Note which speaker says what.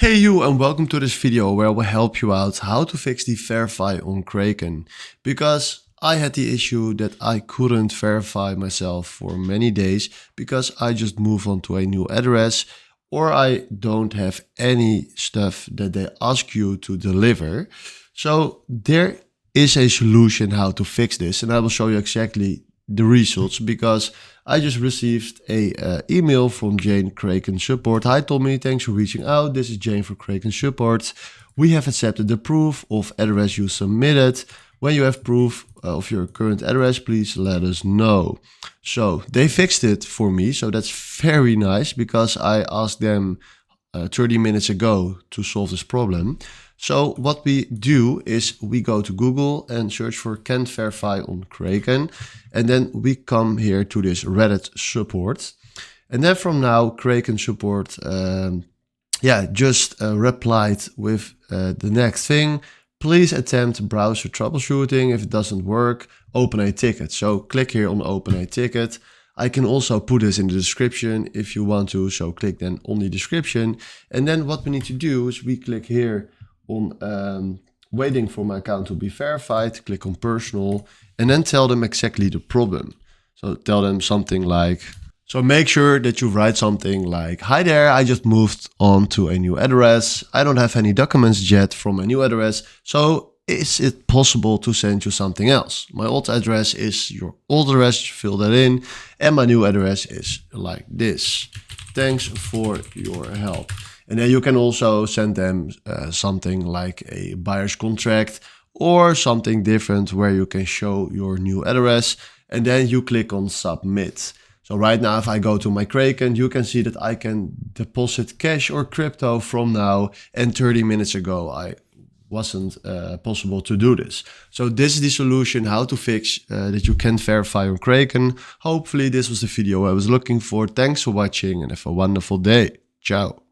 Speaker 1: Hey you, and welcome to this video where I will help you out how to fix the verify on Kraken, because I had the issue that I couldn't verify myself for many days because I just moved on to a new address or I don't have any stuff that they ask you to deliver. So there is a solution how to fix this, and I will show you exactly the results because I just received a email from Jane Kraken support. Hi Tommy, thanks for reaching out. This is Jane for Kraken support. We have accepted the proof of address you submitted. When you have proof of your current address, please let us know. So they fixed it for me, so that's very nice because I asked them 30 minutes ago to solve this problem. So what we do is we go to Google and search for Cant verify on Kraken, and then we come here to this Reddit support, and then from now Kraken support just replied with the next thing: please attempt browser troubleshooting. If it doesn't work, open a ticket. So click here on open a ticket. I can also put this in the description if you want to, so click then on the description. And then what we need to do is we click here on waiting for my account to be verified, click on personal, and then tell them exactly the problem. So tell them something like, so make sure that you write something like, hi there, I just moved on to a new address. I don't have any documents yet from a new address. So is it possible to send you something else? My old address is your old address, fill that in. And my new address is like this. Thanks for your help. And then you can also send them something like a buyer's contract or something different where you can show your new address, and then you click on submit. So right now, if I go to my Kraken, you can see that I can deposit cash or crypto from now, and 30 minutes ago, I wasn't possible to do this. So this is the solution how to fix that you can verify on Kraken. Hopefully this was the video I was looking for. Thanks for watching and have a wonderful day. Ciao.